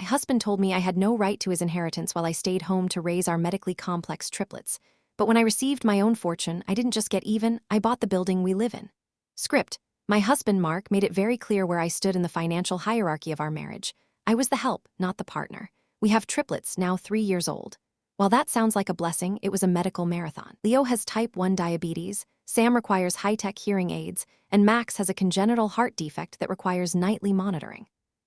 My husband told me I had no right to his inheritance while I stayed home to raise our medically complex triplets. But when I received my own fortune, I didn't just get even, I bought the building we live in. Script. My husband, Mark, made it very clear where I stood in the financial hierarchy of our marriage. I was the help, not the partner. We have triplets, now 3 years old. While that sounds like a blessing, it was a medical marathon. Leo has type 1 diabetes, Sam requires high-tech hearing aids, and Max has a congenital heart defect that requires nightly monitoring.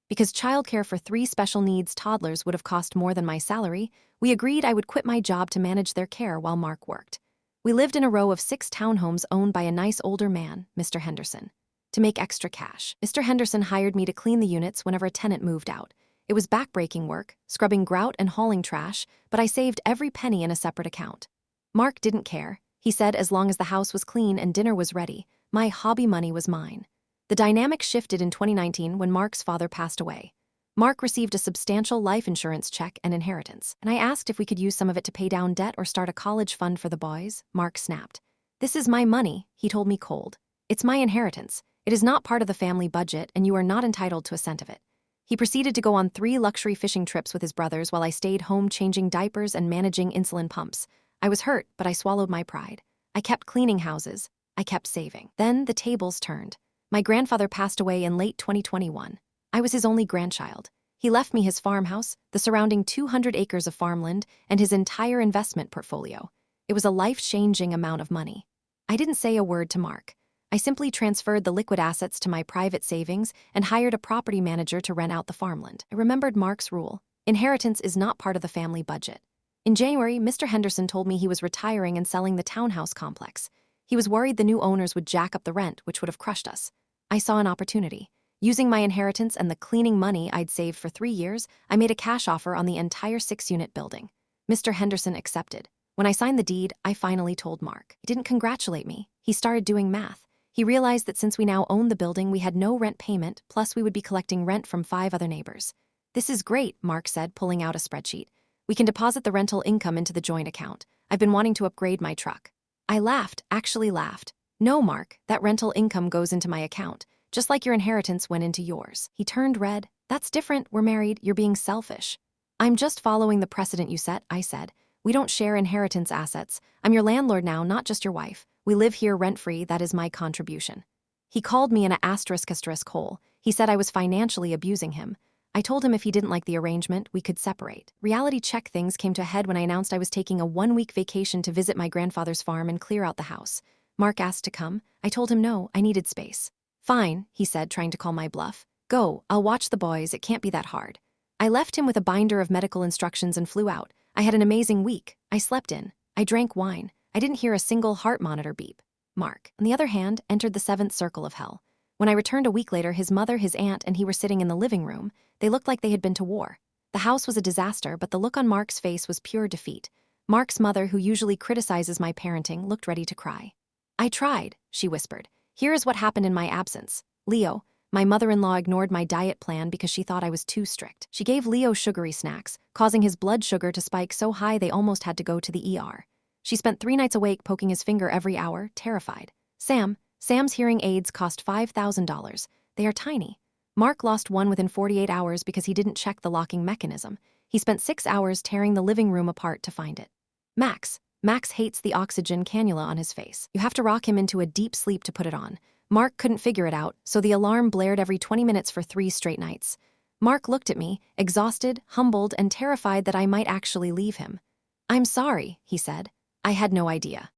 Because childcare for 3 special needs toddlers would have cost more than my salary, we agreed I would quit my job to manage their care while Mark worked. We lived in a row of 6 townhomes owned by a nice older man, Mr. Henderson. To make extra cash, Mr. Henderson hired me to clean the units whenever a tenant moved out. It was backbreaking work, scrubbing grout and hauling trash, but I saved every penny in a separate account. Mark didn't care. He said as long as the house was clean and dinner was ready, my hobby money was mine. The dynamic shifted in 2019 when Mark's father passed away. Mark received a substantial life insurance check and inheritance, and I asked if we could use some of it to pay down debt or start a college fund for the boys. Mark snapped. "This is my money," he told me cold. "It's my inheritance. It is not part of the family budget, and you are not entitled to a cent of it." He proceeded to go on 3 luxury fishing trips with his brothers while I stayed home changing diapers and managing insulin pumps. I was hurt, but I swallowed my pride. I kept cleaning houses. I kept saving. Then the tables turned. My grandfather passed away in late 2021. I was his only grandchild. He left me his farmhouse, the surrounding 200 acres of farmland, and his entire investment portfolio. It was a life-changing amount of money. I didn't say a word to Mark. I simply transferred the liquid assets to my private savings and hired a property manager to rent out the farmland. I remembered Mark's rule. Inheritance is not part of the family budget. In January, Mr. Henderson told me he was retiring and selling the townhouse complex. He was worried the new owners would jack up the rent, which would have crushed us. I saw an opportunity. Using my inheritance and the cleaning money I'd saved for 3 years, I made a cash offer on the entire 6-unit building. Mr. Henderson accepted. When I signed the deed, I finally told Mark. He didn't congratulate me. He started doing math. He realized that since we now owned the building, we had no rent payment, plus we would be collecting rent from 5 other neighbors. "This is great," Mark said, pulling out a spreadsheet. "We can deposit the rental income into the joint account. I've been wanting to upgrade my truck." I laughed, actually laughed. "No, Mark, that rental income goes into my account, just like your inheritance went into yours." He turned red. "That's different, we're married, you're being selfish." "I'm just following the precedent you set," I said. "We don't share inheritance assets. I'm your landlord now, not just your wife. We live here rent-free, that is my contribution." He called me an asterisk hole. He said I was financially abusing him. I told him if he didn't like the arrangement, we could separate. Reality check things came to a head when I announced I was taking a 1-week vacation to visit my grandfather's farm and clear out the house. Mark asked to come. I told him no, I needed space. "Fine," he said, trying to call my bluff. "Go, I'll watch the boys, it can't be that hard." I left him with a binder of medical instructions and flew out. I had an amazing week. I slept in. I drank wine. I didn't hear a single heart monitor beep. Mark, on the other hand, entered the 7th circle of hell. When I returned a week later, his mother, his aunt, and he were sitting in the living room. They looked like they had been to war. The house was a disaster, but the look on Mark's face was pure defeat. Mark's mother, who usually criticizes my parenting, looked ready to cry. "I tried," she whispered. "Here is what happened in my absence. Leo, my mother-in-law ignored my diet plan because she thought I was too strict. She gave Leo sugary snacks, causing his blood sugar to spike so high they almost had to go to the ER. She spent 3 nights awake poking his finger every hour, terrified. Sam's hearing aids cost $5,000. They are tiny. Mark lost one within 48 hours because he didn't check the locking mechanism. He spent 6 hours tearing the living room apart to find it. Max hates the oxygen cannula on his face. You have to rock him into a deep sleep to put it on. Mark couldn't figure it out, so the alarm blared every 20 minutes for 3 straight nights. Mark looked at me, exhausted, humbled, and terrified that I might actually leave him. "I'm sorry," he said. "I had no idea."